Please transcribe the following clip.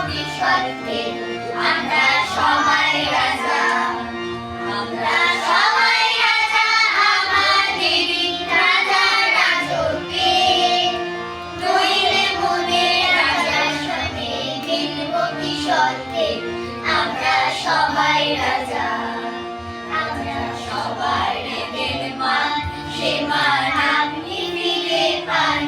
ভবিষ্যতে আমরা সবাই রাজা, আমরা সবাই রাজা আমাদেরই রাজার রাজত্বে। নইলে মনে রাজার সাথে মিলব কি সত্যে, আমরা সবাই রাজা, আমরা সবার দেবেন মান, সে মান আপনি ফিরে পান।